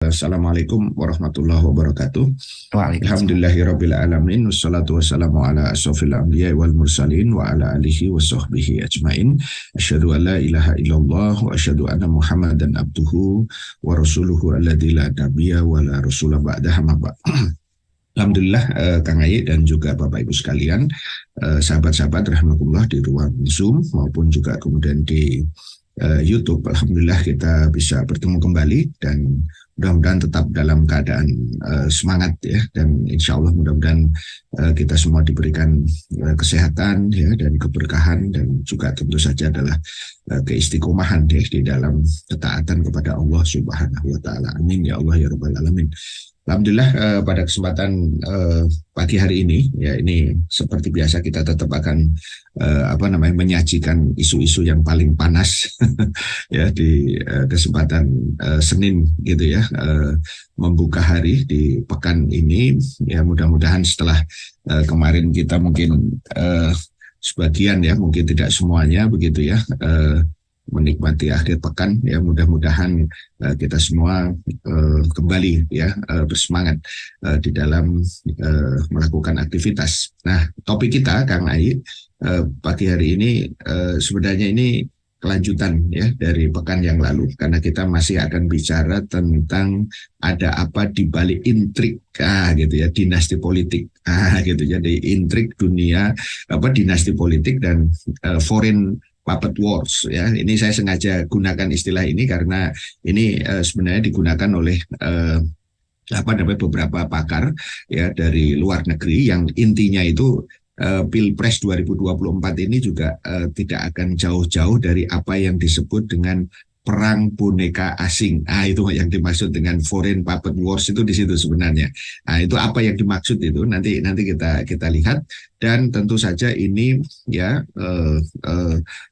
Assalamualaikum warahmatullahi wabarakatuh. Waalaikumsalam. Alhamdulillahirabbil alamin wassalatu wassalamu ala asyrofil anbiya'i wal mursalin wa ala alihi wa sahbihi ajmain. Asyhadu an la ilaha illallah wa asyhadu anna Muhammadan abduhu wa rasuluhu alladzi la nabiyya wa la rasula ba'dahu. Alhamdulillah, Kang Ayi dan juga Bapak Ibu sekalian, sahabat-sahabat rahimakumullah di ruang Zoom maupun juga kemudian di YouTube. Alhamdulillah kita bisa bertemu kembali dan mudah-mudahan tetap dalam keadaan semangat ya, dan insya Allah mudah-mudahan kita semua diberikan kesehatan ya, dan keberkahan, dan juga tentu saja adalah keistiqomahan ya, di dalam ketaatan kepada Allah Subhanahu wa taala. Amin ya Allah ya rabbal alamin. Alhamdulillah, pada kesempatan pagi hari ini ya, ini seperti biasa kita tetap akan menyajikan isu-isu yang paling panas ya di kesempatan Senin gitu ya, membuka hari di pekan ini ya. Mudah-mudahan setelah kemarin kita mungkin sebagian ya, mungkin tidak semuanya begitu ya, menikmati akhir pekan ya, mudah-mudahan kita semua kembali ya bersemangat di dalam melakukan aktivitas. Nah, topik kita Kang Ayi pagi hari ini sebenarnya ini kelanjutan ya dari pekan yang lalu, karena kita masih akan bicara tentang ada apa di balik intrik gitu ya, dinasti politik gitu. Jadi intrik dunia dinasti politik dan foreign puppet wars ya. Ini saya sengaja gunakan istilah ini karena ini sebenarnya digunakan oleh beberapa pakar ya dari luar negeri, yang intinya itu Pilpres 2024 ini juga tidak akan jauh-jauh dari apa yang disebut dengan perang boneka asing. Itu yang dimaksud dengan foreign puppet wars, itu di situ sebenarnya. Itu apa yang dimaksud itu nanti kita lihat. Dan tentu saja ini ya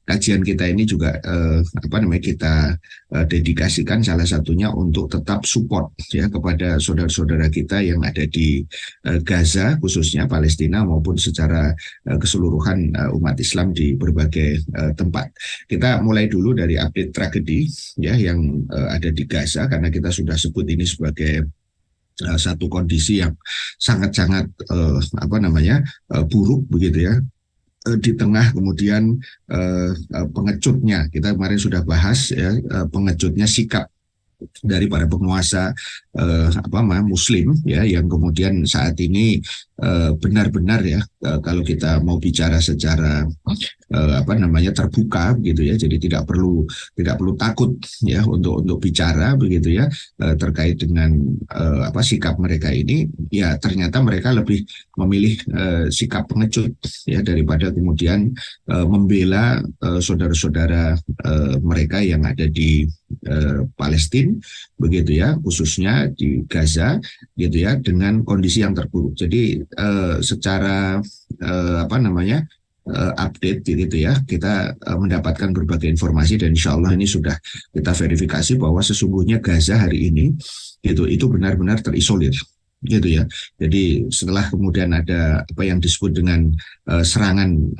kajian kita ini juga kita dedikasikan salah satunya untuk tetap support ya kepada saudara-saudara kita yang ada di Gaza, khususnya Palestina, maupun secara keseluruhan umat Islam di berbagai tempat. Kita mulai dulu dari update tragedi ya yang ada di Gaza, karena kita sudah sebut ini sebagai satu kondisi yang sangat-sangat buruk begitu ya, di tengah kemudian pengecutnya, kita kemarin sudah bahas ya, pengecutnya sikap dari para penguasa Muslim ya, yang kemudian saat ini benar-benar ya, kalau kita mau bicara secara terbuka begitu ya, jadi tidak perlu takut ya untuk bicara begitu ya, terkait dengan sikap mereka ini. Ya ternyata mereka lebih memilih sikap pengecut ya, daripada kemudian membela saudara-saudara mereka yang ada di Palestina begitu ya, khususnya di Gaza gitu ya, dengan kondisi yang terburuk. Jadi secara update gitu ya, kita mendapatkan berbagai informasi, dan insya Allah ini sudah kita verifikasi bahwa sesungguhnya Gaza hari ini gitu itu benar-benar terisolir gitu ya. Jadi setelah kemudian ada apa yang disebut dengan serangan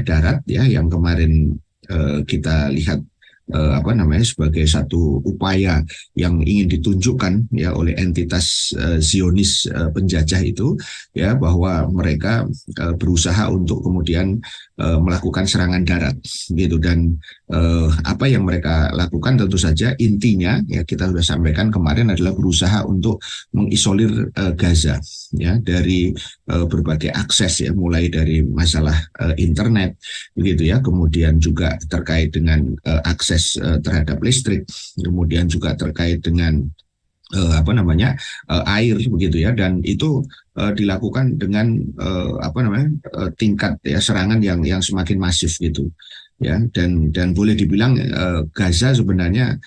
darat ya, yang kemarin kita lihat sebagai satu upaya yang ingin ditunjukkan ya oleh entitas Zionis penjajah itu ya, bahwa mereka berusaha untuk kemudian melakukan serangan darat gitu. Dan apa yang mereka lakukan tentu saja intinya ya, kita sudah sampaikan kemarin, adalah berusaha untuk mengisolir Gaza ya dari berbagai akses ya, mulai dari masalah internet begitu ya, kemudian juga terkait dengan akses terhadap listrik, kemudian juga terkait dengan air begitu ya. Dan itu dilakukan dengan tingkat ya serangan yang semakin masif gitu ya. Dan boleh dibilang Gaza sebenarnya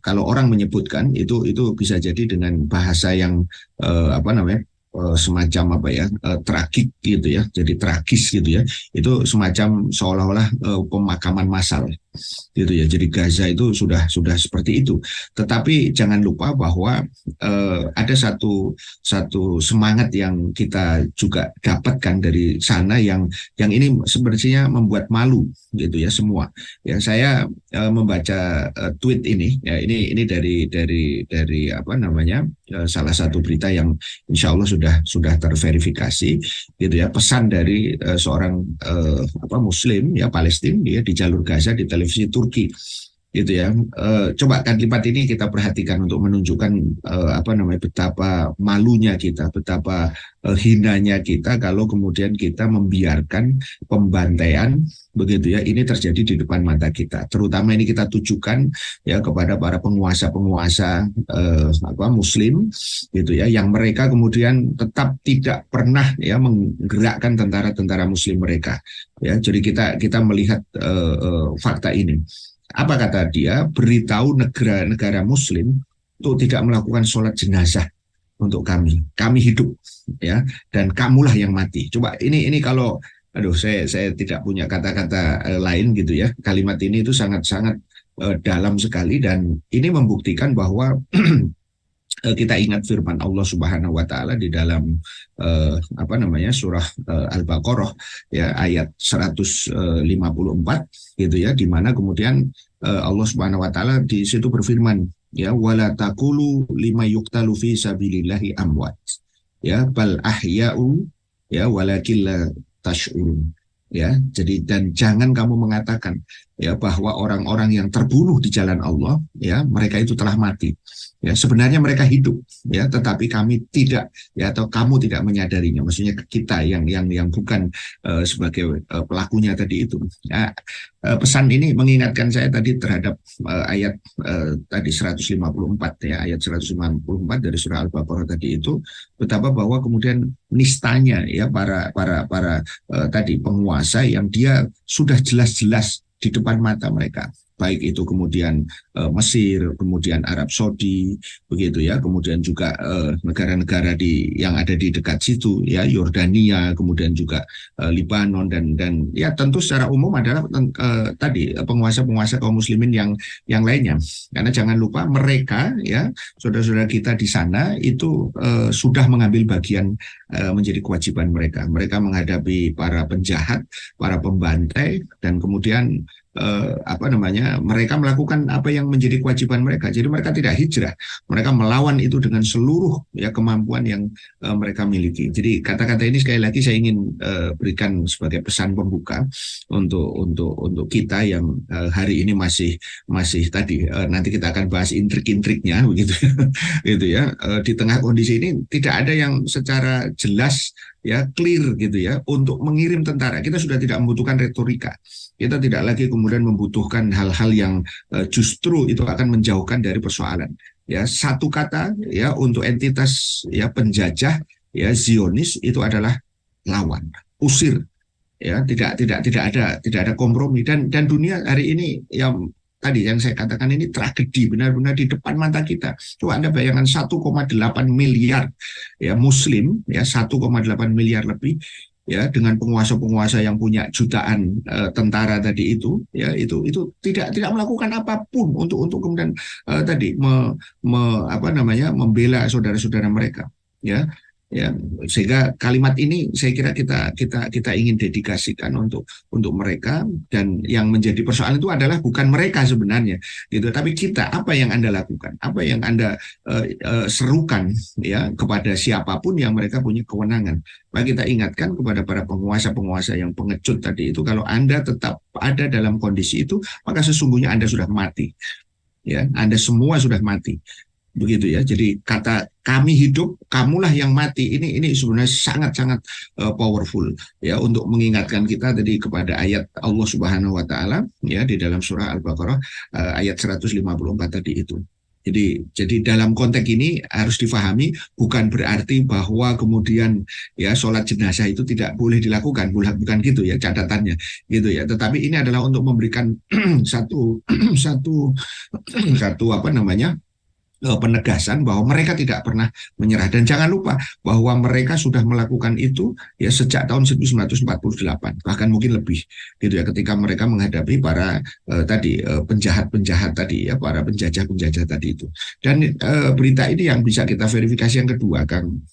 kalau orang menyebutkan itu bisa jadi dengan bahasa yang semacam tragik gitu ya, jadi tragis gitu ya, itu semacam seolah-olah pemakaman massal gitu ya. Jadi Gaza itu sudah seperti itu. Tetapi jangan lupa bahwa ada satu semangat yang kita juga dapatkan dari sana yang ini sebenarnya membuat malu gitu ya semua. Ya saya membaca tweet ini ya ini dari apa namanya salah satu berita yang insya Allah sudah terverifikasi gitu ya, pesan dari seorang Muslim ya Palestina ya di jalur Gaza di televisi Turki gitu ya. Coba kalimat ini kita perhatikan untuk menunjukkan betapa malunya kita, betapa hinanya kita kalau kemudian kita membiarkan pembantaian begitu ya ini terjadi di depan mata kita. Terutama ini kita tujukan ya kepada para penguasa-penguasa Muslim gitu ya, yang mereka kemudian tetap tidak pernah ya menggerakkan tentara-tentara Muslim mereka. Ya, jadi kita melihat fakta ini. Apa kata dia? Beritahu negara-negara Muslim untuk tidak melakukan sholat jenazah untuk kami. Kami hidup, ya, dan kamulah yang mati. Coba ini kalau, aduh, saya tidak punya kata-kata lain gitu ya. Kalimat ini itu sangat-sangat dalam sekali dan ini membuktikan bahwa kita ingat firman Allah Subhanahu wa taala di dalam surah Al-Baqarah ya ayat 154 gitu ya, di mana kemudian Allah Subhanahu wa taala di situ berfirman ya wala taqulu lima yuqtalu fi sabilillahi amwat ya bal ahya'u ya walakin la tash'urun. Ya, jadi dan jangan kamu mengatakan ya bahwa orang-orang yang terbunuh di jalan Allah ya mereka itu telah mati. Ya, sebenarnya mereka hidup ya, tetapi kami tidak ya atau kamu tidak menyadarinya. Maksudnya kita yang bukan sebagai pelakunya tadi itu. Ya, pesan ini mengingatkan saya tadi terhadap ayat tadi 154 ya, ayat 154 dari surah Al-Baqarah tadi itu, betapa bahwa kemudian nistanya ya para tadi penguasa yang dia sudah jelas-jelas di depan mata mereka, baik itu kemudian Mesir, kemudian Arab Saudi, begitu ya, kemudian juga negara-negara yang ada di dekat situ, ya Yordania, kemudian juga Libanon dan ya tentu secara umum adalah tadi penguasa-penguasa kaum muslimin yang lainnya. Karena jangan lupa mereka ya saudara-saudara kita di sana itu sudah mengambil bagian menjadi kewajiban mereka. Mereka menghadapi para penjahat, para pembantai dan kemudian mereka melakukan apa yang menjadi kewajiban mereka. Jadi mereka tidak hijrah, mereka melawan itu dengan seluruh ya kemampuan yang mereka miliki. Jadi kata-kata ini sekali lagi saya ingin berikan sebagai pesan pembuka untuk kita yang hari ini masih tadi nanti kita akan bahas intrik-intriknya begitu gitu ya. Di tengah kondisi ini tidak ada yang secara jelas ya clear gitu ya untuk mengirim tentara. Kita sudah tidak membutuhkan retorika. Kita tidak lagi kemudian membutuhkan hal-hal yang justru itu akan menjauhkan dari persoalan. Ya, satu kata ya untuk entitas ya penjajah ya Zionis itu adalah lawan, usir. Ya, tidak ada kompromi dan dunia hari ini yang tadi yang saya katakan ini tragedi benar-benar di depan mata kita. Coba Anda bayangkan 1,8 miliar ya Muslim ya 1,8 miliar lebih ya dengan penguasa-penguasa yang punya jutaan tentara tadi itu ya itu tidak melakukan apapun untuk kemudian membela saudara-saudara mereka ya sehingga kalimat ini saya kira kita ingin dedikasikan untuk mereka, dan yang menjadi persoalan itu adalah bukan mereka sebenarnya gitu, tapi kita, apa yang Anda lakukan, apa yang Anda serukan ya kepada siapapun yang mereka punya kewenangan. Maka kita ingatkan kepada para penguasa-penguasa yang pengecut tadi itu, kalau Anda tetap ada dalam kondisi itu maka sesungguhnya Anda sudah mati ya, Anda semua sudah mati. Begitu ya, jadi kata kami hidup, kamulah yang mati ini sebenarnya sangat-sangat powerful ya untuk mengingatkan kita tadi kepada ayat Allah Subhanahu wa taala ya di dalam surah Al-Baqarah ayat 154 tadi itu. Jadi dalam konteks ini harus difahami, bukan berarti bahwa kemudian ya sholat jenazah itu tidak boleh dilakukan, bukan gitu ya catatannya gitu ya. Tetapi ini adalah untuk memberikan satu penegasan bahwa mereka tidak pernah menyerah. Dan jangan lupa bahwa mereka sudah melakukan itu ya sejak tahun 1948, bahkan mungkin lebih gitu ya, ketika mereka menghadapi para penjahat-penjahat tadi ya, para penjajah-penjajah tadi itu. Dan berita ini yang bisa kita verifikasi yang kedua, Kang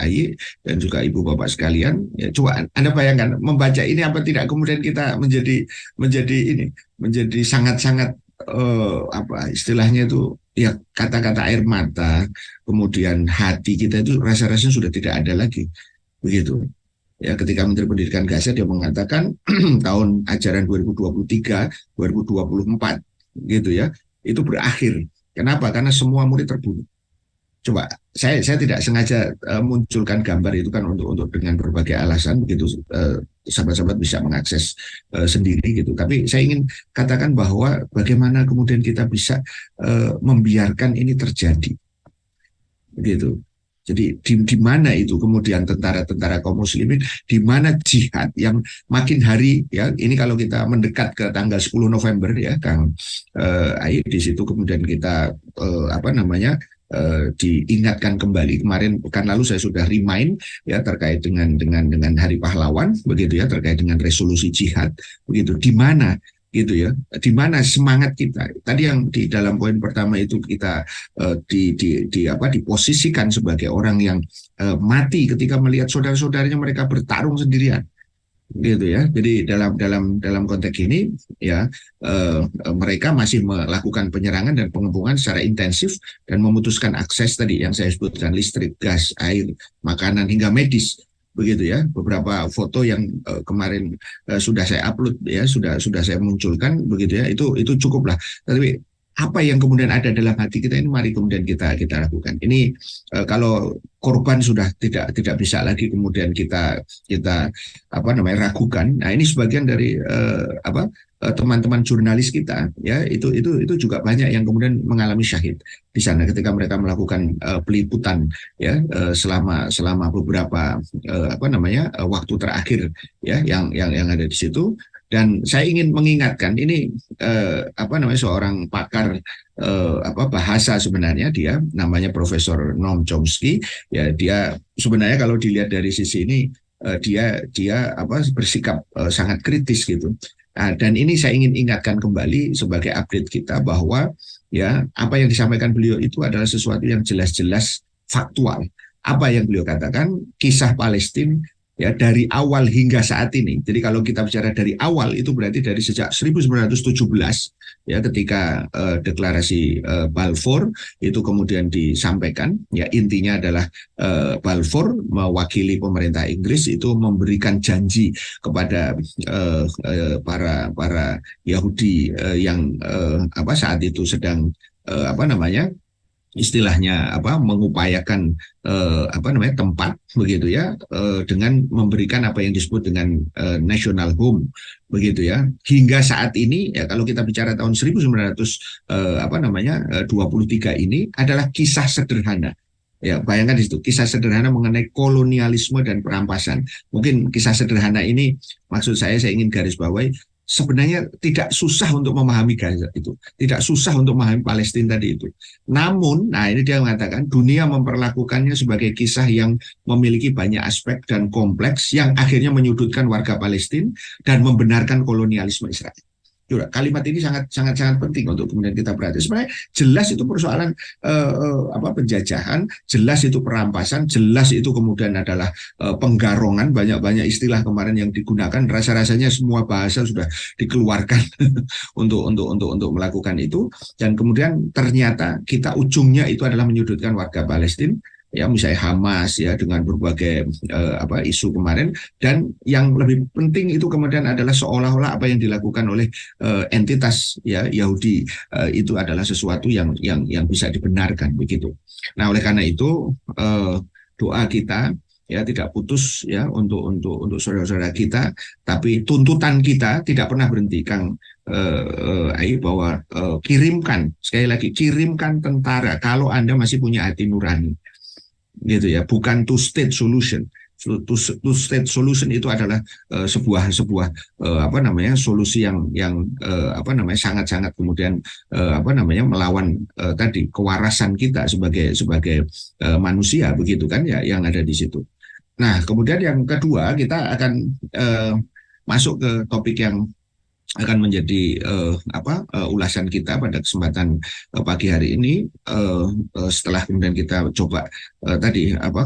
Ayi dan juga Ibu Bapak sekalian, ya, coba Anda bayangkan membaca ini apa tidak kemudian kita menjadi sangat-sangat apa istilahnya itu ya, kata-kata air mata, kemudian hati kita itu rasa-rasanya sudah tidak ada lagi begitu ya, ketika Menteri Pendidikan Gaza dia mengatakan tahun ajaran 2023-2024 gitu ya, itu berakhir. Kenapa? Karena semua murid terbunuh. Coba saya tidak sengaja munculkan gambar itu kan untuk dengan berbagai alasan begitu, sahabat-sahabat bisa mengakses sendiri gitu. Tapi saya ingin katakan bahwa bagaimana kemudian kita bisa membiarkan ini terjadi begitu. Jadi di mana itu kemudian tentara-tentara kaum muslimin, di mana jihad yang makin hari ya, ini kalau kita mendekat ke tanggal 10 November ya Kang Ayi, di situ kemudian kita apa namanya diingatkan kembali. Kemarin pekan lalu saya sudah remind ya terkait dengan Hari Pahlawan begitu ya, terkait dengan resolusi jihad begitu. Di mana gitu ya, di mana semangat kita tadi yang di dalam poin pertama itu kita diposisikan sebagai orang yang mati ketika melihat saudara-saudaranya mereka bertarung sendirian gitu ya. Jadi dalam konteks ini ya, mereka masih melakukan penyerangan dan pengepungan secara intensif dan memutuskan akses tadi yang saya sebutkan, listrik, gas, air, makanan hingga medis begitu ya. Beberapa foto yang kemarin sudah saya upload ya, sudah saya munculkan begitu ya, itu cukup lah. Tapi apa yang kemudian ada dalam hati kita ini, mari kemudian kita lakukan ini. Kalau korban sudah tidak bisa lagi kemudian kita apa namanya ragukan. Nah, ini sebagian dari teman-teman jurnalis kita ya, itu juga banyak yang kemudian mengalami syahid di sana ketika mereka melakukan peliputan ya, selama beberapa waktu terakhir ya, yang ada di situ. Dan saya ingin mengingatkan ini seorang pakar bahasa, sebenarnya dia namanya Profesor Noam Chomsky ya. Dia sebenarnya kalau dilihat dari sisi ini dia bersikap sangat kritis gitu. Nah, dan ini saya ingin ingatkan kembali sebagai update kita bahwa ya, apa yang disampaikan beliau itu adalah sesuatu yang jelas-jelas faktual. Apa yang beliau katakan, kisah Palestina ya dari awal hingga saat ini. Jadi kalau kita bicara dari awal itu berarti dari sejak 1917 ya, ketika deklarasi Balfour itu kemudian disampaikan ya, intinya adalah Balfour mewakili pemerintah Inggris itu memberikan janji kepada para Yahudi yang saat itu sedang istilahnya mengupayakan tempat begitu ya, dengan memberikan apa yang disebut dengan national home begitu ya. Hingga saat ini ya, kalau kita bicara tahun 1923 ini adalah kisah sederhana. Ya, bayangkan di situ kisah sederhana mengenai kolonialisme dan perampasan. Mungkin kisah sederhana ini maksud saya ingin garis bawahi, sebenarnya tidak susah untuk memahami Gaza itu, tidak susah untuk memahami Palestina tadi itu. Namun, nah ini dia mengatakan dunia memperlakukannya sebagai kisah yang memiliki banyak aspek dan kompleks yang akhirnya menyudutkan warga Palestina dan membenarkan kolonialisme Israel. Juga kalimat ini sangat penting untuk kemudian kita perhatikan. Sebenarnya jelas itu persoalan penjajahan, jelas itu perampasan, jelas itu kemudian adalah penggarongan, banyak istilah kemarin yang digunakan, rasa-rasanya semua bahasa sudah dikeluarkan untuk melakukan itu. Dan kemudian ternyata kita ujungnya itu adalah menyudutkan warga Palestina ya, misalnya Hamas ya, dengan berbagai isu kemarin. Dan yang lebih penting itu kemudian adalah seolah-olah apa yang dilakukan oleh entitas ya Yahudi itu adalah sesuatu yang bisa dibenarkan begitu. Nah, oleh karena itu doa kita ya tidak putus ya untuk saudara-saudara kita, tapi tuntutan kita tidak pernah berhenti, Kang bahwa kirimkan, sekali lagi kirimkan tentara kalau Anda masih punya hati nurani gitu ya, bukan two state solution, two state solution itu adalah sebuah solusi yang sangat-sangat kemudian melawan tadi kewarasan kita sebagai manusia, begitu kan ya, yang ada di situ. Nah, kemudian yang kedua, kita akan masuk ke topik yang akan menjadi ulasan kita pada kesempatan pagi hari ini, setelah kemudian kita coba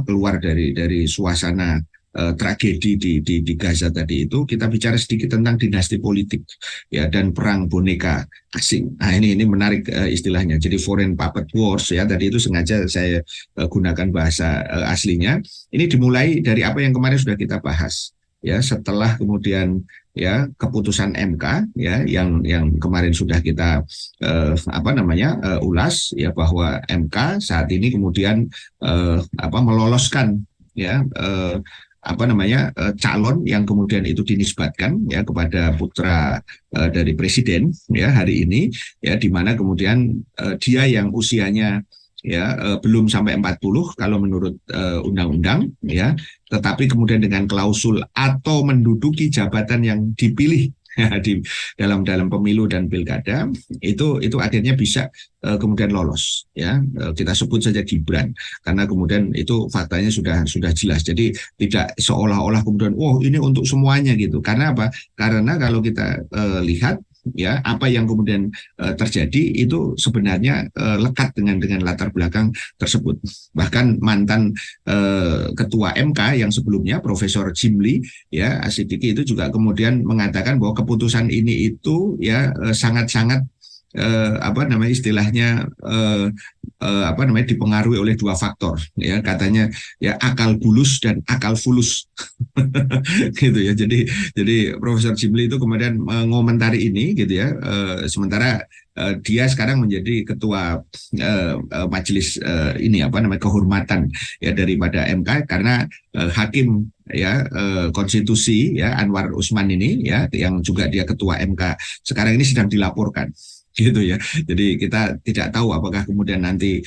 keluar dari suasana tragedi di Gaza tadi itu, kita bicara sedikit tentang dinasti politik ya dan perang boneka asing. Nah, ini menarik istilahnya. Jadi foreign puppet wars ya, tadi itu sengaja saya gunakan bahasa aslinya. Ini dimulai dari apa yang kemarin sudah kita bahas ya, setelah kemudian ya keputusan MK ya yang kemarin sudah kita ulas ya, bahwa MK saat ini kemudian meloloskan ya calon yang kemudian itu dinisbatkan ya kepada putra dari presiden ya hari ini ya, di mana kemudian dia yang usianya ya belum sampai 40 kalau menurut undang-undang ya, tetapi kemudian dengan klausul atau menduduki jabatan yang dipilih ya, di dalam pemilu dan pilkada itu akhirnya bisa kemudian lolos ya, kita sebut saja Gibran, karena kemudian itu faktanya sudah jelas. Jadi tidak seolah-olah kemudian ini untuk semuanya gitu. Karena apa? Karena kalau kita lihat ya apa yang kemudian terjadi itu sebenarnya lekat dengan latar belakang tersebut. Bahkan mantan ketua MK yang sebelumnya Profesor Jimli ya Asidiki itu juga kemudian mengatakan bahwa keputusan ini itu ya sangat-sangat dipengaruhi oleh dua faktor ya, katanya ya, akal bulus dan akal fulus gitu ya. Jadi Profesor Jimli itu kemudian mengomentari ini gitu ya, sementara dia sekarang menjadi ketua majelis kehormatan ya daripada MK, karena hakim ya konstitusi ya Anwar Usman ini ya, yang juga dia ketua MK sekarang ini, sedang dilaporkan gitu ya. Jadi kita tidak tahu apakah kemudian nanti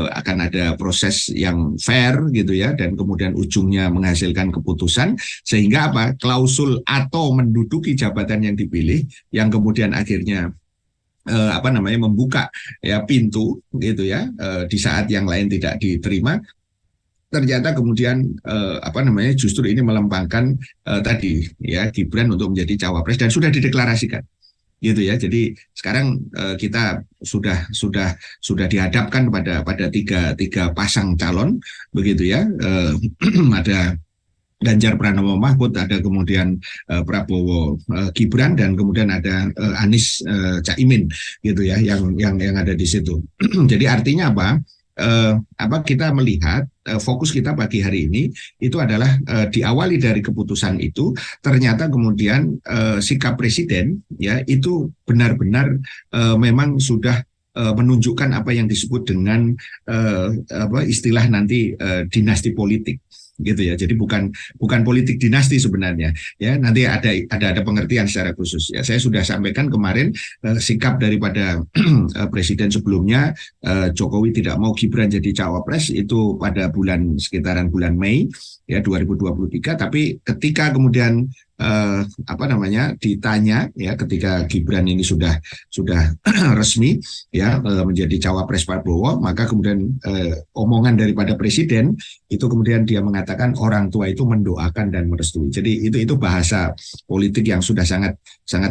akan ada proses yang fair gitu ya, dan kemudian ujungnya menghasilkan keputusan sehingga klausul atau menduduki jabatan yang dipilih yang kemudian akhirnya membuka ya pintu gitu ya, di saat yang lain tidak diterima, ternyata kemudian justru ini melempangkan tadi ya Gibran untuk menjadi cawapres dan sudah dideklarasikan gitu ya. Jadi sekarang kita sudah dihadapkan pada tiga pasang calon begitu ya. Ada Ganjar Pranowo Mahfud, ada kemudian Prabowo Gibran, dan kemudian ada Anies Caimin gitu ya, yang ada di situ. Jadi artinya kita melihat fokus kita pagi hari ini itu adalah diawali dari keputusan itu, ternyata kemudian sikap presiden ya itu benar-benar memang sudah menunjukkan apa yang disebut dengan istilah nanti dinasti politik gitu ya. Jadi bukan politik dinasti sebenarnya ya, nanti ada pengertian secara khusus ya. Saya sudah sampaikan kemarin sikap daripada presiden sebelumnya, Jokowi tidak mau Gibran jadi cawapres itu pada sekitaran bulan Mei ya 2023, tapi ketika kemudian ditanya ya, ketika Gibran ini sudah resmi ya menjadi cawapres Prabowo, maka kemudian omongan daripada presiden itu kemudian dia mengatakan orang tua itu mendoakan dan merestui. Jadi itu bahasa politik yang sudah sangat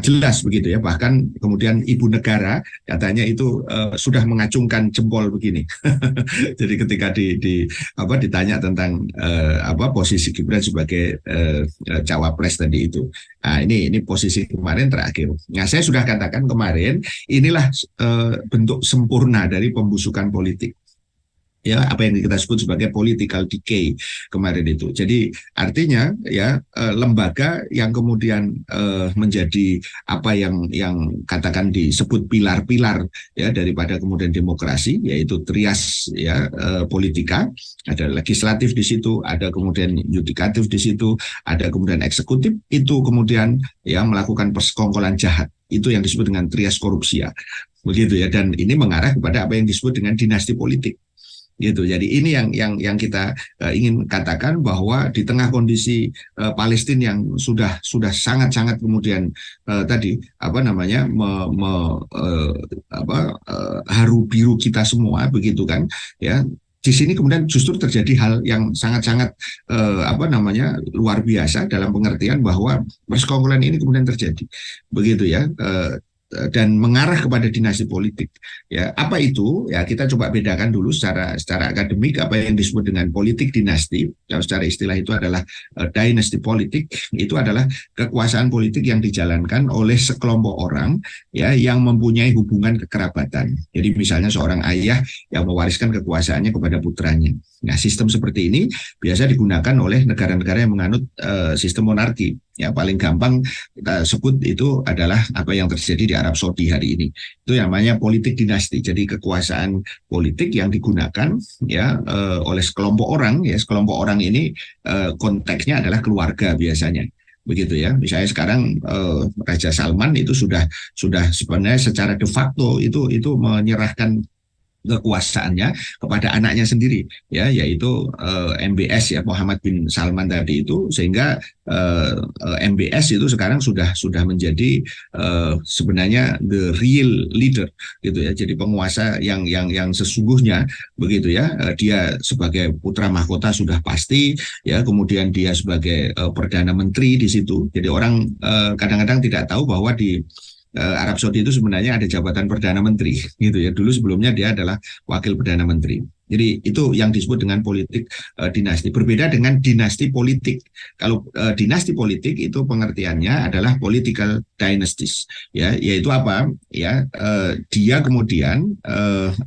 jelas begitu ya. Bahkan kemudian ibu negara katanya itu sudah mengacungkan jempol begini. Jadi ketika ditanya tentang posisi Gibran sebagai cawapres tadi itu. Nah, ini posisi kemarin terakhir. Nah, saya sudah katakan kemarin, inilah bentuk sempurna dari pembusukan politik. Ya, apa yang kita sebut sebagai political decay kemarin itu. Jadi artinya ya lembaga yang kemudian menjadi apa yang katakan disebut pilar-pilar ya daripada kemudian demokrasi, yaitu trias ya politika, ada legislatif di situ, ada kemudian yudikatif di situ, ada kemudian eksekutif, itu kemudian ya melakukan persekongkolan jahat. Itu yang disebut dengan trias korupsia. Begitu ya, dan ini mengarah kepada apa yang disebut dengan dinasti politik. gitu. Jadi ini yang kita ingin katakan, bahwa di tengah kondisi Palestina yang sudah sangat-sangat kemudian tadi apa namanya haru biru kita semua begitu kan, ya. Di sini kemudian justru terjadi hal yang sangat-sangat apa namanya luar biasa, dalam pengertian bahwa persekongkolan ini kemudian terjadi begitu ya, dan mengarah kepada dinasti politik. Ya, apa itu? Ya, kita coba bedakan dulu secara akademik apa yang disebut dengan politik dinasti. Kalau secara istilah itu adalah dynasty politik. Itu adalah kekuasaan politik yang dijalankan oleh sekelompok orang, ya, yang mempunyai hubungan kekerabatan. Jadi misalnya seorang ayah yang mewariskan kekuasaannya kepada putranya. Nah, sistem seperti ini biasa digunakan oleh negara-negara yang menganut sistem monarki. Ya, paling gampang kita sebut itu adalah apa yang terjadi di Arab Saudi hari ini. Itu yang namanya politik dinasti. Jadi kekuasaan politik yang digunakan ya oleh sekelompok orang. Ya, sekelompok orang ini konteksnya adalah keluarga biasanya. Begitu ya. Misalnya sekarang Raja Salman itu sudah sebenarnya secara de facto itu menyerahkan kekuasaannya kepada anaknya sendiri, ya, yaitu MBS, ya, Muhammad bin Salman tadi itu, sehingga MBS itu sekarang sudah menjadi sebenarnya the real leader, gitu ya. Jadi penguasa yang sesungguhnya, begitu ya. Dia sebagai putra mahkota sudah pasti, ya. Kemudian dia sebagai perdana menteri di situ. Jadi orang kadang-kadang tidak tahu bahwa di Arab Saudi itu sebenarnya ada jabatan Perdana Menteri, gitu ya. Dulu sebelumnya dia adalah Wakil Perdana Menteri. Jadi itu yang disebut dengan politik dinasti. Berbeda dengan dinasti politik. Kalau dinasti politik itu pengertiannya adalah political dynasties, ya, yaitu apa? Ya, dia kemudian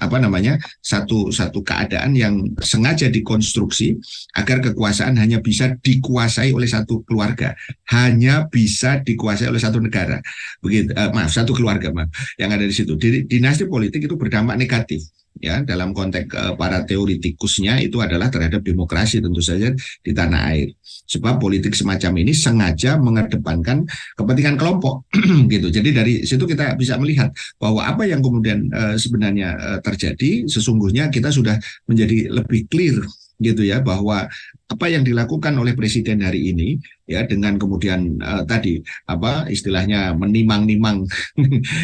apa namanya satu keadaan yang sengaja dikonstruksi agar kekuasaan hanya bisa dikuasai oleh satu keluarga, hanya bisa dikuasai oleh satu negara. Begitu, maaf, satu keluarga, maaf, yang ada di situ. Dinasti politik itu berdampak negatif. Ya, dalam konteks para teoritikusnya itu adalah terhadap demokrasi tentu saja di tanah air. Sebab politik semacam ini sengaja mengedepankan kepentingan kelompok, gitu. Jadi dari situ kita bisa melihat bahwa apa yang kemudian sebenarnya terjadi, sesungguhnya kita sudah menjadi lebih clear, gitu ya, bahwa apa yang dilakukan oleh presiden hari ini, ya, dengan kemudian tadi apa istilahnya menimang-nimang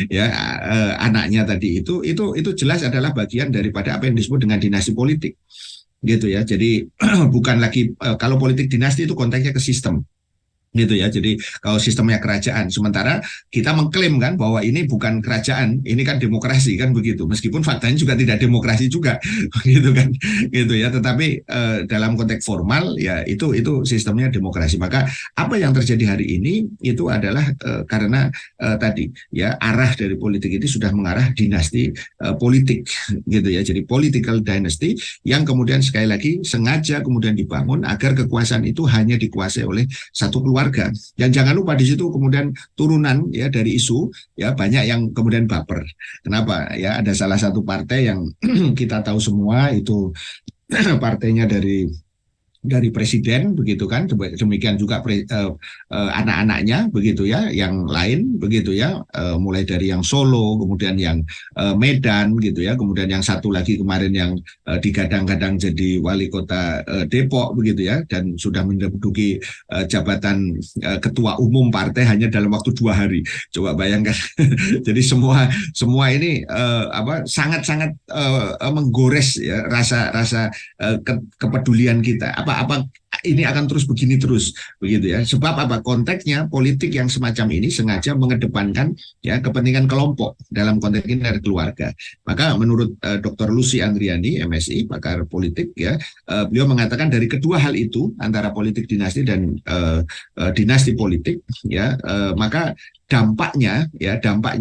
ya anaknya tadi itu jelas adalah bagian daripada apa yang disebut dengan dinasti politik, gitu ya. Jadi bukan lagi kalau politik dinasti itu konteksnya ke sistem, gitu ya. Jadi kalau sistemnya kerajaan, sementara kita mengklaim kan bahwa ini bukan kerajaan, ini kan demokrasi kan, begitu. Meskipun faktanya juga tidak demokrasi juga, gitu kan, gitu ya. Tetapi dalam konteks formal ya itu sistemnya demokrasi. Maka apa yang terjadi hari ini itu adalah karena tadi ya arah dari politik itu sudah mengarah dinasti politik, gitu ya. Jadi political dynasty yang kemudian sekali lagi sengaja kemudian dibangun agar kekuasaan itu hanya dikuasai oleh satu keluarga. Dan jangan lupa di situ kemudian turunan ya dari isu ya banyak yang kemudian baper. Kenapa? Ya ada salah satu partai yang kita tahu semua itu partainya dari presiden, begitu kan, demikian juga anak-anaknya, begitu ya, yang lain, begitu ya, mulai dari yang Solo, kemudian yang Medan, gitu ya, kemudian yang satu lagi kemarin yang digadang-gadang jadi wali kota Depok, begitu ya, dan sudah menduduki jabatan ketua umum partai hanya dalam waktu 2 hari. Coba bayangkan. Jadi semua ini sangat-sangat menggores ya, rasa kepedulian kita. Apa ini akan terus begini terus, begitu ya. Sebab apa? Konteksnya politik yang semacam ini sengaja mengedepankan ya kepentingan kelompok, dalam konteks ini dari keluarga. Maka menurut Dr. Lucy Andriani, MSI, pakar politik ya, beliau mengatakan dari kedua hal itu, antara politik dinasti dan dinasti politik ya, maka dampaknya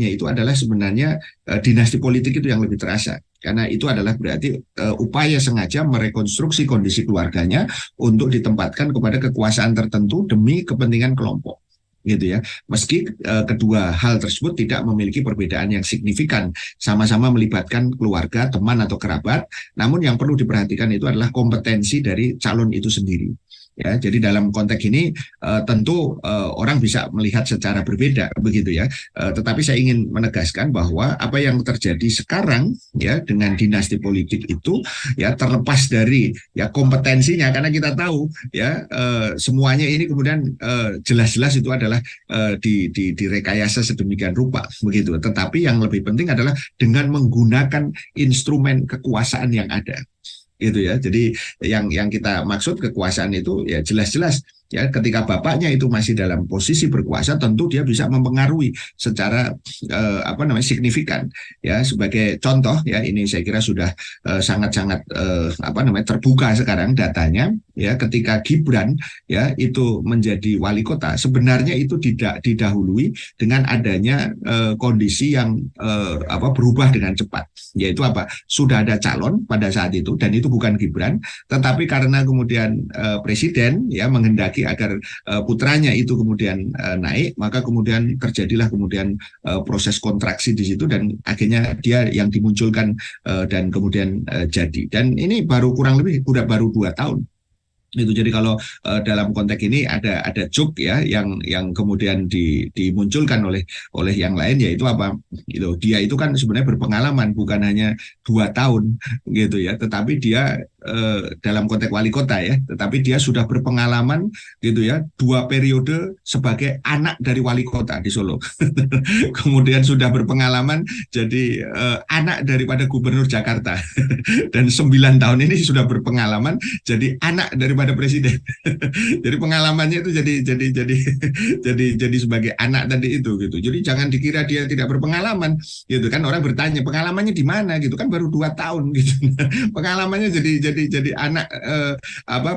itu adalah sebenarnya dinasti politik itu yang lebih terasa. Karena itu adalah berarti upaya sengaja merekonstruksi kondisi keluarganya untuk ditempatkan kepada kekuasaan tertentu demi kepentingan kelompok, gitu ya. Meski kedua hal tersebut tidak memiliki perbedaan yang signifikan, sama-sama melibatkan keluarga, teman atau kerabat, namun yang perlu diperhatikan itu adalah kompetensi dari calon itu sendiri. Ya, jadi dalam konteks ini tentu orang bisa melihat secara berbeda begitu ya. Tetapi saya ingin menegaskan bahwa apa yang terjadi sekarang ya dengan dinasti politik itu ya terlepas dari ya kompetensinya, karena kita tahu ya semuanya ini kemudian jelas-jelas itu adalah direkayasa sedemikian rupa begitu. Tetapi yang lebih penting adalah dengan menggunakan instrumen kekuasaan yang ada gitu ya. Jadi yang kita maksud kekuasaan itu ya jelas-jelas ya, ketika bapaknya itu masih dalam posisi berkuasa tentu dia bisa mempengaruhi secara signifikan ya. Sebagai contoh ya, ini saya kira sudah sangat-sangat terbuka sekarang datanya ya, ketika Gibran ya itu menjadi wali kota sebenarnya itu tidak didahului dengan adanya kondisi yang berubah dengan cepat, yaitu sudah ada calon pada saat itu dan itu bukan Gibran, tetapi karena kemudian presiden ya menghendaki agar putranya itu kemudian naik, maka kemudian terjadilah kemudian proses kontraksi di situ dan akhirnya dia yang dimunculkan dan kemudian jadi. Dan ini baru kurang lebih baru 2 tahun. Itu jadi kalau dalam konteks ini ada joke ya yang kemudian dimunculkan oleh yang lain, yaitu gitu, dia itu kan sebenarnya berpengalaman bukan hanya 2 tahun gitu ya, tetapi dia dalam konteks wali kota ya, tetapi dia sudah berpengalaman gitu ya 2 periode sebagai anak dari wali kota di Solo. Kemudian sudah berpengalaman jadi anak daripada gubernur Jakarta dan 9 tahun ini sudah berpengalaman jadi anak daripada presiden. Jadi pengalamannya itu jadi sebagai anak tadi itu gitu. Jadi jangan dikira dia tidak berpengalaman gitu kan. Orang bertanya pengalamannya di mana gitu kan, baru 2 tahun gitu. Pengalamannya jadi anak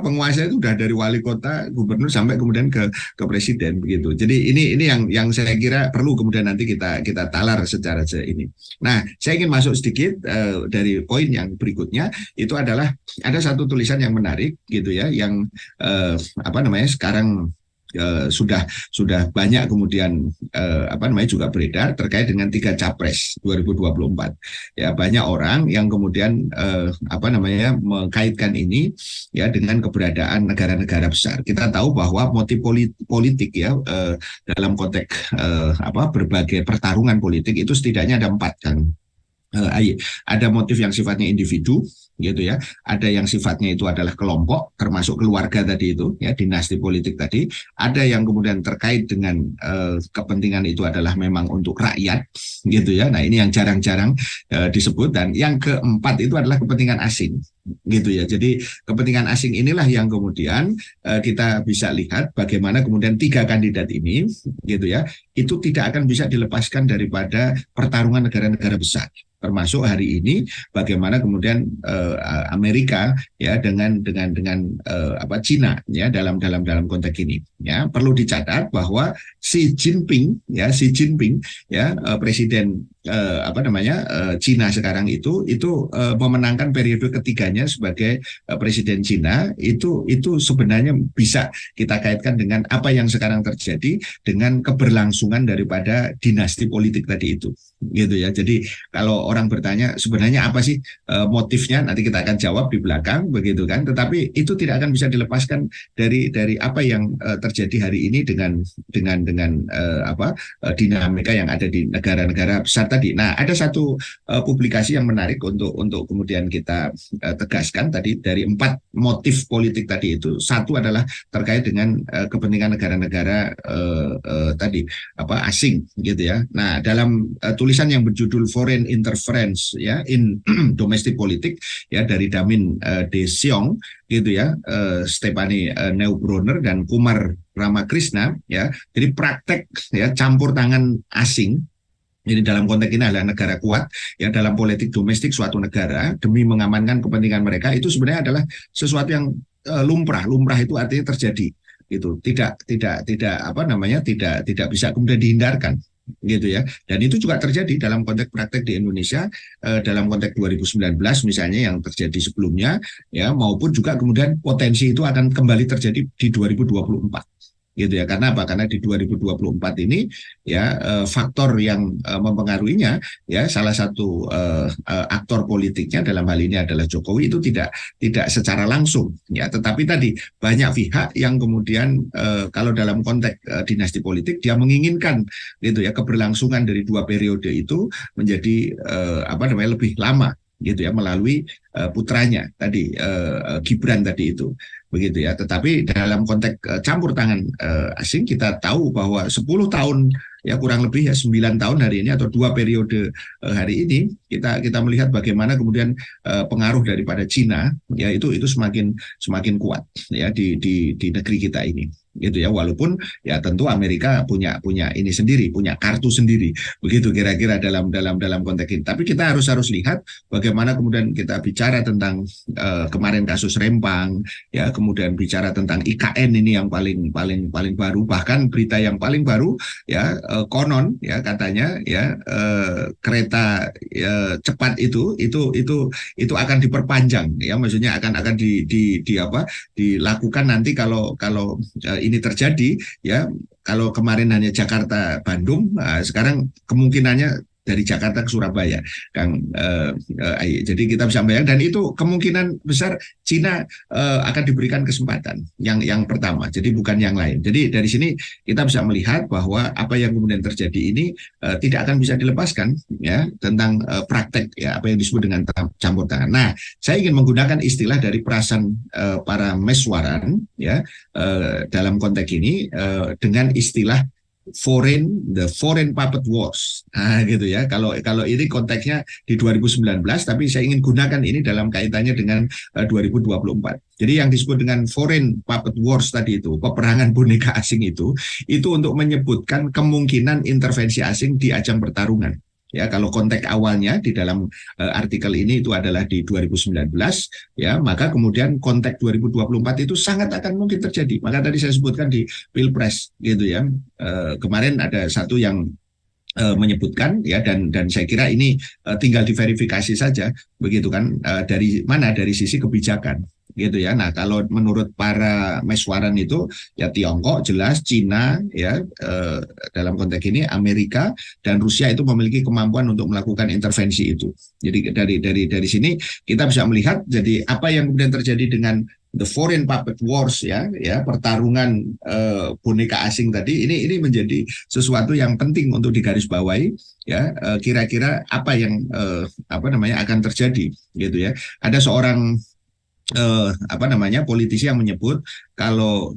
penguasa itu udah dari wali kota, gubernur sampai kemudian ke presiden begitu. Jadi ini yang saya kira perlu kemudian nanti kita talar secara ini. Nah, saya ingin masuk sedikit dari poin yang berikutnya, itu adalah ada satu tulisan yang menarik gitu ya, yang sekarang sudah banyak kemudian juga beredar terkait dengan 3 capres 2024. Ya, banyak orang yang kemudian mengkaitkan ini ya dengan keberadaan negara-negara besar. Kita tahu bahwa motif politik ya dalam konteks berbagai pertarungan politik itu setidaknya ada 4 kan. Ada motif yang sifatnya individu gitu ya, ada yang sifatnya itu adalah kelompok termasuk keluarga tadi itu ya, dinasti politik tadi, ada yang kemudian terkait dengan kepentingan itu adalah memang untuk rakyat gitu ya. Nah, ini yang jarang-jarang disebut, dan yang keempat itu adalah kepentingan asing gitu ya. Jadi kepentingan asing inilah yang kemudian kita bisa lihat bagaimana kemudian 3 kandidat ini gitu ya, itu tidak akan bisa dilepaskan daripada pertarungan negara-negara besar, termasuk hari ini bagaimana kemudian Amerika ya dengan Cina ya dalam konteks ini ya. Perlu dicatat bahwa Xi Jinping ya presiden Cina sekarang itu memenangkan periode ketiganya sebagai presiden Cina, itu sebenarnya bisa kita kaitkan dengan apa yang sekarang terjadi dengan keberlangsungan daripada dinasti politik tadi itu gitu ya. Jadi kalau orang bertanya sebenarnya apa sih motifnya, nanti kita akan jawab di belakang begitu kan, tetapi itu tidak akan bisa dilepaskan dari apa yang terjadi hari ini dengan dinamika yang ada di negara-negara besar tadi. Nah, ada satu publikasi yang menarik untuk kemudian kita tegaskan tadi, dari 4 motif politik tadi itu, satu adalah terkait dengan kepentingan negara-negara asing gitu ya. Nah, dalam tulisan yang berjudul Foreign Interference ya in Domestic Politics ya dari Damin De Siong gitu ya, Stephanie Neubronner dan Kumar Ramakrishna ya. Jadi praktek ya campur tangan asing ini dalam konteks ini adalah negara kuat ya dalam politik domestik suatu negara demi mengamankan kepentingan mereka, itu sebenarnya adalah sesuatu yang lumrah itu artinya terjadi itu, tidak bisa kemudian dihindarkan gitu ya. Dan itu juga terjadi dalam konteks praktek di Indonesia dalam konteks 2019 misalnya yang terjadi sebelumnya ya, maupun juga kemudian potensi itu akan kembali terjadi di 2024 gitu ya. Karena apa? Karena di 2024 ini ya faktor yang mempengaruhinya ya salah satu aktor politiknya dalam hal ini adalah Jokowi itu tidak secara langsung ya, tetapi tadi banyak pihak yang kemudian kalau dalam konteks dinasti politik dia menginginkan gitu ya keberlangsungan dari dua periode itu menjadi apa namanya lebih lama gitu ya melalui putranya tadi Gibran tadi itu begitu ya. Tetapi dalam konteks campur tangan asing kita tahu bahwa 10 tahun ya kurang lebih ya 9 tahun hari ini atau dua periode hari ini kita melihat bagaimana kemudian pengaruh daripada Cina ya itu semakin kuat ya di negeri kita ini gitu ya, walaupun ya tentu Amerika punya ini sendiri, punya kartu sendiri begitu kira-kira dalam konteks ini. Tapi kita harus lihat bagaimana kemudian kita bicara tentang kemarin kasus Rempang ya, kemudian bicara tentang IKN ini yang paling baru, bahkan berita yang paling baru ya konon ya katanya ya kereta cepat itu akan diperpanjang ya, maksudnya akan di apa dilakukan nanti kalau ini terjadi ya. Kalau kemarin hanya Jakarta Bandung, sekarang kemungkinannya dari Jakarta ke Surabaya, Kang. Jadi kita bisa bayangkan, dan itu kemungkinan besar Cina akan diberikan kesempatan yang pertama. Jadi bukan yang lain. Jadi dari sini kita bisa melihat bahwa apa yang kemudian terjadi ini tidak akan bisa dilepaskan ya tentang praktek ya apa yang disebut dengan campur tangan. Nah, saya ingin menggunakan istilah dari perasan para meswaran ya dalam konteks ini dengan istilah the foreign puppet wars, gitu ya. Kalau ini konteksnya di 2019, tapi saya ingin gunakan ini dalam kaitannya dengan 2024. Jadi yang disebut dengan foreign puppet wars tadi itu, peperangan boneka asing itu untuk menyebutkan kemungkinan intervensi asing di ajang pertarungan. Ya, kalau konteks awalnya di dalam artikel ini itu adalah di 2019, ya, maka kemudian konteks 2024 itu sangat akan mungkin terjadi. Maka tadi saya sebutkan di Pilpres gitu ya. Kemarin ada satu yang menyebutkan ya, dan saya kira ini tinggal diverifikasi saja begitu kan, dari mana, dari sisi kebijakan gitu ya. Nah, kalau menurut para meswaran itu ya Tiongkok jelas, Cina ya dalam konteks ini Amerika dan Rusia itu memiliki kemampuan untuk melakukan intervensi itu. Jadi dari sini kita bisa melihat jadi apa yang kemudian terjadi dengan the foreign puppet wars ya pertarungan boneka asing tadi ini menjadi sesuatu yang penting untuk digarisbawahi ya, kira-kira apa yang akan terjadi gitu ya. Ada seorang politisi yang menyebut kalau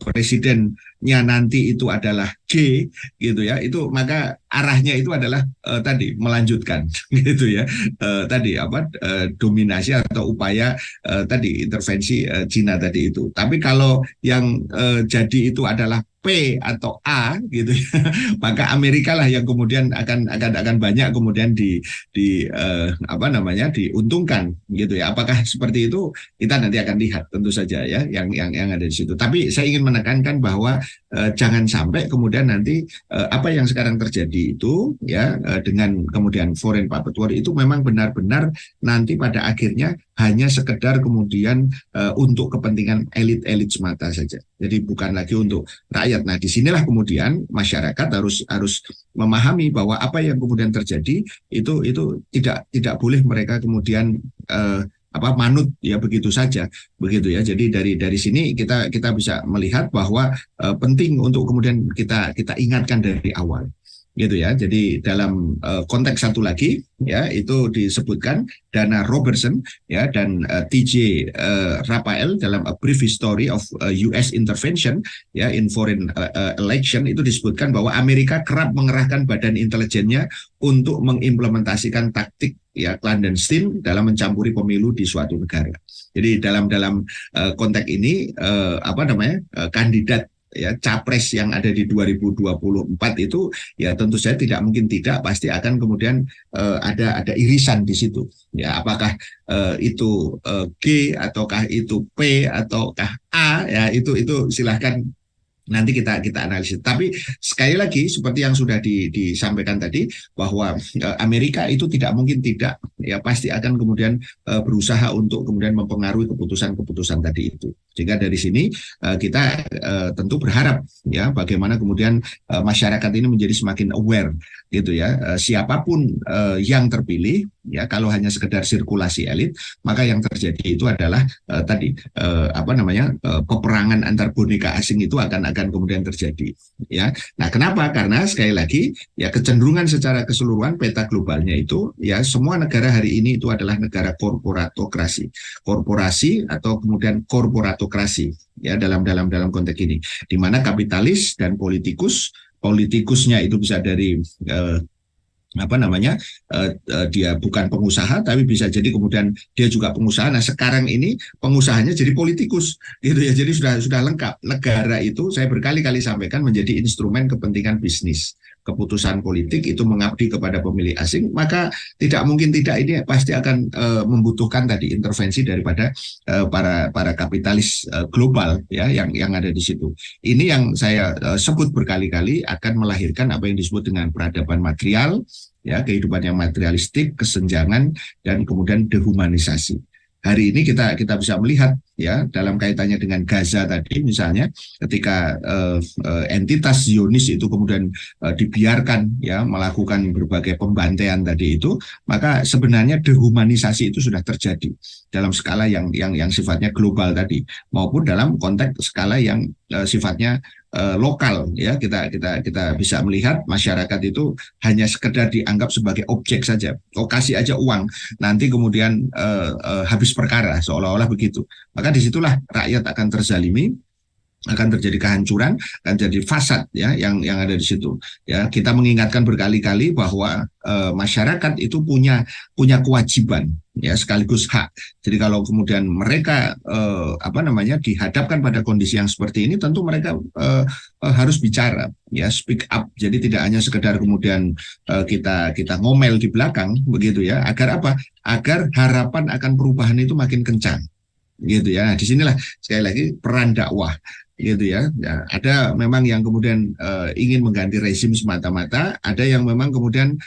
presidennya nanti itu adalah G gitu ya, itu maka arahnya itu adalah tadi melanjutkan gitu ya, dominasi atau upaya tadi intervensi Cina tadi itu. Tapi kalau yang jadi itu adalah P atau A gitu ya, maka Amerika lah yang kemudian akan banyak kemudian diuntungkan gitu ya. Apakah seperti itu kita nanti akan lihat tentu saja ya yang ada di situ. Tapi saya ingin menekankan bahwa jangan sampai kemudian nanti apa yang sekarang terjadi itu ya dengan kemudian foreign puppet war itu memang benar-benar nanti pada akhirnya hanya sekedar kemudian untuk kepentingan elit-elit semata saja. Jadi bukan lagi untuk rakyat. Nah, disinilah kemudian masyarakat harus memahami bahwa apa yang kemudian terjadi itu tidak boleh mereka kemudian manut ya begitu saja begitu ya. Jadi dari sini kita bisa melihat bahwa penting untuk kemudian kita ingatkan dari awal gitu ya. Jadi dalam konteks satu lagi ya itu disebutkan Dana Robertson ya dan T.J. Raphael dalam A Brief History of US Intervention ya in Foreign Election, itu disebutkan bahwa Amerika kerap mengerahkan badan intelijennya untuk mengimplementasikan taktik ya clandestine dalam mencampuri pemilu di suatu negara. Jadi dalam konteks ini kandidat ya capres yang ada di 2024 itu ya tentu saja tidak mungkin tidak pasti akan kemudian ada irisan di situ ya, apakah itu G ataukah itu P ataukah A ya, itu silahkan nanti kita analisis. Tapi sekali lagi seperti yang sudah disampaikan tadi bahwa Amerika itu tidak mungkin tidak ya pasti akan kemudian berusaha untuk kemudian mempengaruhi keputusan-keputusan tadi itu. Sehingga dari sini kita tentu berharap ya bagaimana kemudian masyarakat ini menjadi semakin aware gitu ya. Siapapun yang terpilih ya, kalau hanya sekedar sirkulasi elit, maka yang terjadi itu adalah tadi peperangan antar boneka asing itu akan kemudian terjadi ya. Nah, kenapa? Karena sekali lagi ya kecenderungan secara keseluruhan peta globalnya itu ya semua negara hari ini itu adalah negara korporatokrasi. Korporasi atau kemudian korporatokrasi ya dalam konteks ini, di mana kapitalis dan politikusnya itu bisa dari dia bukan pengusaha tapi bisa jadi kemudian dia juga pengusaha. Nah, sekarang ini pengusahanya jadi politikus gitu ya. Jadi sudah lengkap. Negara itu saya berkali-kali sampaikan menjadi instrumen kepentingan bisnis. Keputusan politik itu mengabdi kepada pemilih asing, maka tidak mungkin tidak, ini pasti akan membutuhkan tadi intervensi daripada para kapitalis global ya yang ada di situ. Ini yang saya sebut berkali-kali akan melahirkan apa yang disebut dengan peradaban material ya, kehidupan yang materialistik, kesenjangan, dan kemudian dehumanisasi. Hari ini kita bisa melihat ya dalam kaitannya dengan Gaza tadi misalnya, ketika entitas Zionis itu kemudian dibiarkan ya melakukan berbagai pembantaian tadi itu, maka sebenarnya dehumanisasi itu sudah terjadi dalam skala yang sifatnya global tadi, maupun dalam konteks skala yang sifatnya lokal ya. Kita bisa melihat masyarakat itu hanya sekedar dianggap sebagai objek saja. Kasih aja uang, nanti kemudian habis perkara, seolah-olah begitu. Maka disitulah rakyat akan terzalimi, akan terjadi kehancuran, akan jadi fasad ya yang ada di situ ya. Kita mengingatkan berkali-kali bahwa masyarakat itu punya kewajiban ya sekaligus hak. Jadi kalau kemudian mereka dihadapkan pada kondisi yang seperti ini, tentu mereka harus bicara ya, speak up. Jadi tidak hanya sekedar kemudian kita ngomel di belakang begitu ya. Agar apa? Agar harapan akan perubahan itu makin kencang gitu ya. Nah, disinilah sekali lagi peran dakwah gitu ya. Nah, ada memang yang kemudian ingin mengganti rezim semata-mata, ada yang memang kemudian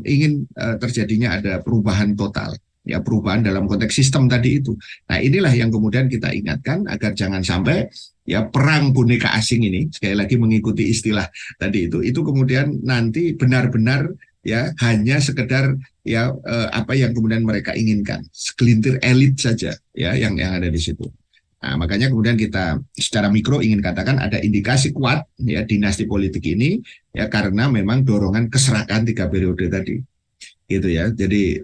ingin terjadinya ada perubahan total ya, perubahan dalam konteks sistem tadi itu. Nah, inilah yang kemudian kita ingatkan agar jangan sampai ya perang boneka asing ini, sekali lagi mengikuti istilah tadi itu kemudian nanti benar-benar ya hanya sekedar ya apa yang kemudian mereka inginkan, segelintir elit saja ya yang ada di situ. Nah, makanya kemudian kita secara mikro ingin katakan ada indikasi kuat ya dinasti politik ini ya, karena memang dorongan keserakahan 3 periode tadi gitu ya. Jadi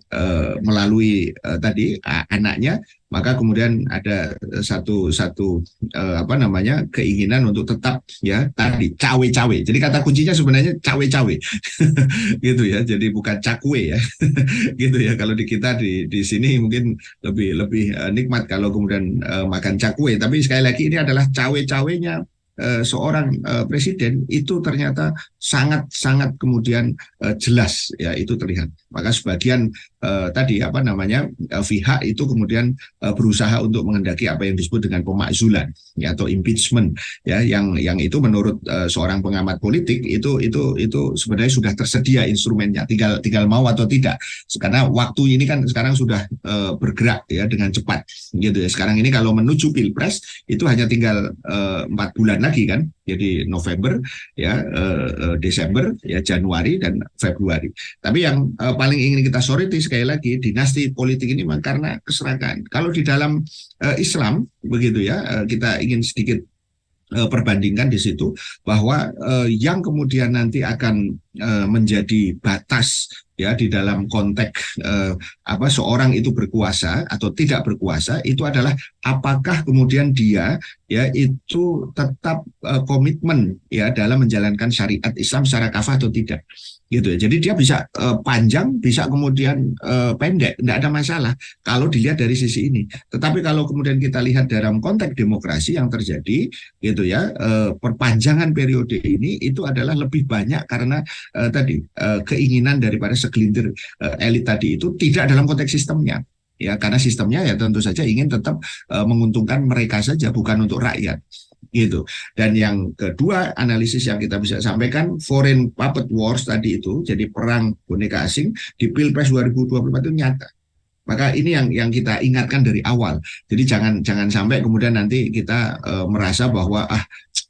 melalui tadi anaknya, maka kemudian ada satu keinginan untuk tetap ya tadi cawe-cawe. Jadi kata kuncinya sebenarnya cawe-cawe gitu ya. Jadi bukan cakwe ya gitu ya. Kalau di kita di sini mungkin lebih nikmat kalau kemudian makan cakwe. Tapi sekali lagi ini adalah cawe-cawenya seorang presiden itu ternyata sangat kemudian jelas ya, itu terlihat. Maka sebagian pihak itu kemudian berusaha untuk menghendaki apa yang disebut dengan pemakzulan ya, atau impeachment ya, yang itu menurut seorang pengamat politik itu sebenarnya sudah tersedia instrumennya, tinggal mau atau tidak. Karena waktu ini kan sekarang sudah bergerak ya dengan cepat gitu ya. Sekarang ini kalau menuju Pilpres itu hanya tinggal 4 bulan lagi kan, jadi November ya, Desember ya, Januari dan Februari. Tapi yang paling ingin kita soroti sekali lagi, dinasti politik ini memang karena keserakahan. Kalau di dalam Islam begitu ya, kita ingin sedikit perbandingkan di situ bahwa yang kemudian nanti akan menjadi batas ya di dalam konteks seorang itu berkuasa atau tidak berkuasa itu adalah apakah kemudian dia ya itu tetap komitmen ya dalam menjalankan syariat Islam secara kafah atau tidak gitu ya. Jadi dia bisa panjang, bisa kemudian pendek, tidak ada masalah kalau dilihat dari sisi ini. Tetapi kalau kemudian kita lihat dalam konteks demokrasi yang terjadi gitu ya, perpanjangan periode ini itu adalah lebih banyak karena keinginan daripada segelintir elit tadi itu tidak dalam konteks sistemnya ya, karena sistemnya ya tentu saja ingin tetap menguntungkan mereka saja, bukan untuk rakyat gitu. Dan yang kedua, analisis yang kita bisa sampaikan, foreign puppet wars tadi itu, jadi perang boneka asing di Pilpres 2024 itu nyata. Maka ini yang kita ingatkan dari awal. Jadi jangan sampai kemudian nanti kita merasa bahwa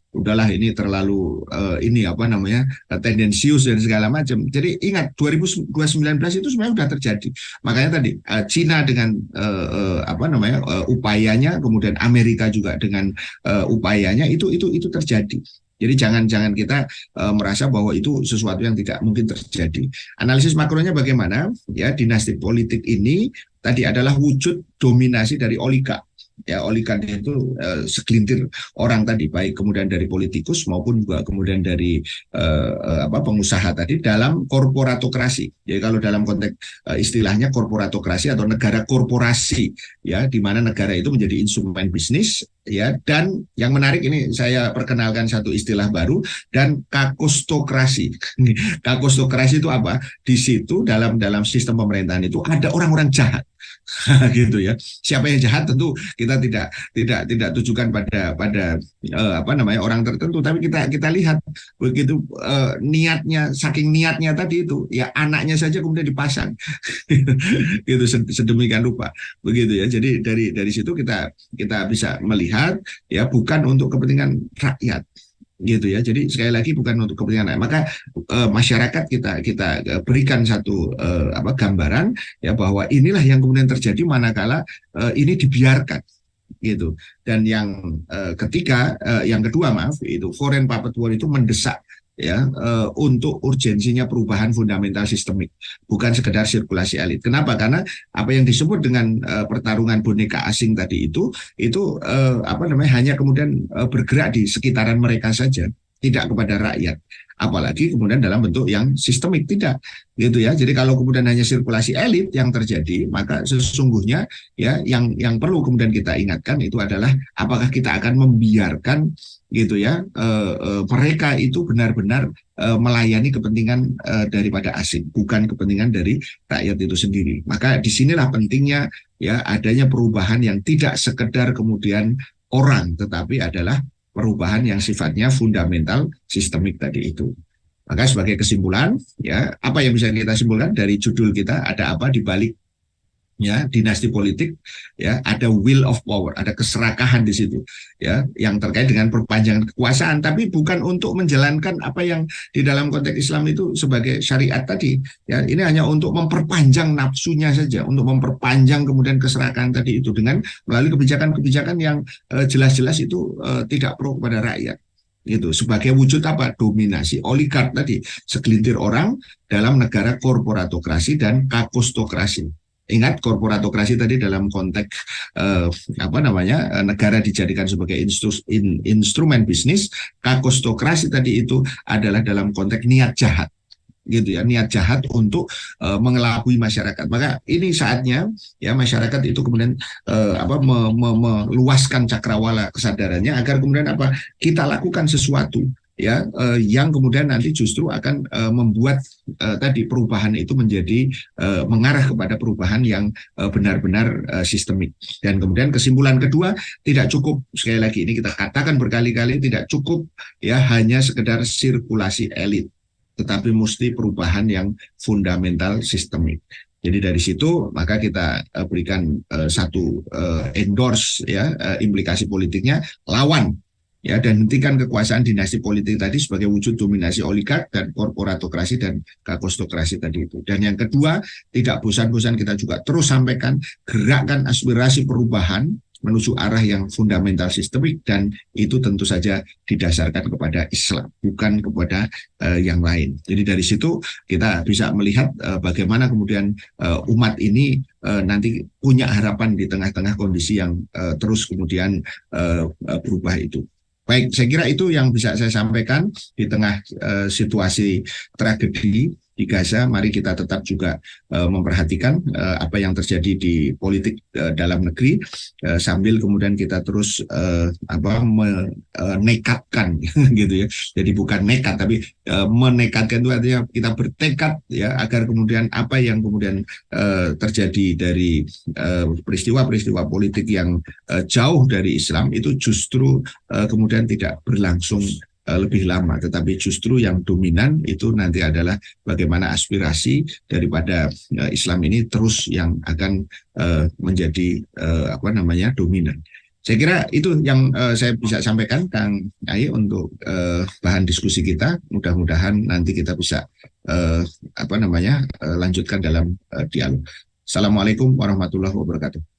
udahlah ini terlalu ini apa namanya tendensius dan segala macam. Jadi ingat 2019 itu sebenarnya sudah terjadi. Makanya tadi Cina dengan apa namanya upayanya, kemudian Amerika juga dengan upayanya itu terjadi. Jadi jangan kita merasa bahwa itu sesuatu yang tidak mungkin terjadi. Analisis makronya bagaimana? Ya, dinasti politik ini tadi adalah wujud dominasi dari oligark. Ya, oligark itu segelintir orang tadi, baik kemudian dari politikus maupun juga kemudian dari pengusaha tadi dalam korporatokrasi. Jadi kalau dalam konteks istilahnya korporatokrasi atau negara korporasi, ya, di mana negara itu menjadi instrumen bisnis, ya. Dan yang menarik ini saya perkenalkan satu istilah baru, dan kakostokrasi. Kakostokrasi itu apa? Di situ dalam sistem pemerintahan itu ada orang-orang jahat. Gitu ya. Siapa yang jahat tentu kita tidak tujukan pada apa namanya orang tertentu, tapi kita lihat begitu niatnya, saking niatnya tadi itu ya anaknya saja kemudian dipasang. Gitu sedemikian rupa begitu ya. Jadi dari situ kita bisa melihat ya bukan untuk kepentingan rakyat gitu ya. Jadi sekali lagi bukan untuk kepentingan rakyat. Maka masyarakat kita berikan satu gambaran ya bahwa inilah yang kemudian terjadi manakala ini dibiarkan gitu. Dan yang yang kedua itu foreign puppet war itu mendesak ya untuk urgensinya perubahan fundamental sistemik, bukan sekedar sirkulasi elit. Kenapa? Karena apa yang disebut dengan pertarungan boneka asing tadi itu hanya kemudian bergerak di sekitaran mereka saja, tidak kepada rakyat. Apalagi kemudian dalam bentuk yang sistemik, tidak gitu ya. Jadi kalau kemudian hanya sirkulasi elit yang terjadi, maka sesungguhnya ya yang perlu kemudian kita ingatkan itu adalah apakah kita akan membiarkan gitu ya mereka itu benar-benar melayani kepentingan daripada asing, bukan kepentingan dari rakyat itu sendiri. Maka disinilah pentingnya ya adanya perubahan yang tidak sekedar kemudian orang, tetapi adalah perubahan yang sifatnya fundamental sistemik tadi itu. Maka sebagai kesimpulan, ya apa yang bisa kita simpulkan dari judul kita, ada apa di balik ya dinasti politik, ya ada will of power, ada keserakahan di situ ya yang terkait dengan perpanjangan kekuasaan, tapi bukan untuk menjalankan apa yang di dalam konteks Islam itu sebagai syariat tadi ya. Ini hanya untuk memperpanjang nafsunya saja, untuk memperpanjang kemudian keserakahan tadi itu dengan melalui kebijakan-kebijakan yang jelas-jelas itu tidak pro kepada rakyat gitu, sebagai wujud apa? Dominasi oligark tadi, segelintir orang dalam negara korporatokrasi dan kakostokrasi. Ingat, korporatokrasi tadi dalam konteks negara dijadikan sebagai instrumen bisnis. Kakostokrasi tadi itu adalah dalam konteks niat jahat gitu ya, niat jahat untuk mengelabui masyarakat. Maka ini saatnya ya masyarakat itu kemudian meluaskan cakrawala kesadarannya agar kemudian kita lakukan sesuatu ya yang kemudian nanti justru akan membuat tadi perubahan itu menjadi mengarah kepada perubahan yang benar-benar sistemik. Dan kemudian kesimpulan kedua, tidak cukup, sekali lagi ini kita katakan berkali-kali, tidak cukup ya hanya sekedar sirkulasi elit, tetapi mesti perubahan yang fundamental sistemik. Jadi dari situ maka kita berikan satu endorse ya implikasi politiknya, lawan ya dan hentikan kekuasaan dinasti politik tadi sebagai wujud dominasi oligark dan korporatokrasi dan kakostokrasi tadi itu. Dan yang kedua, tidak bosan-bosan kita juga terus sampaikan, gerakkan aspirasi perubahan menuju arah yang fundamental sistemik, dan itu tentu saja didasarkan kepada Islam, bukan kepada yang lain. Jadi dari situ kita bisa melihat bagaimana kemudian umat ini nanti punya harapan di tengah-tengah kondisi yang terus kemudian berubah itu. Baik, saya kira itu yang bisa saya sampaikan di tengah situasi tragedi di Gaza. Mari kita tetap juga memperhatikan apa yang terjadi di politik dalam negeri, sambil kemudian kita terus menekatkan gitu ya. Jadi bukan nekat, tapi menekatkan itu artinya kita bertekad ya agar kemudian apa yang kemudian terjadi dari peristiwa-peristiwa politik yang jauh dari Islam itu justru kemudian tidak berlangsung lebih lama, tetapi justru yang dominan itu nanti adalah bagaimana aspirasi daripada Islam ini terus yang akan menjadi dominan. Saya kira itu yang saya bisa sampaikan, Kang Ai, untuk bahan diskusi kita. Mudah-mudahan nanti kita bisa lanjutkan dalam dialog. Assalamualaikum warahmatullahi wabarakatuh.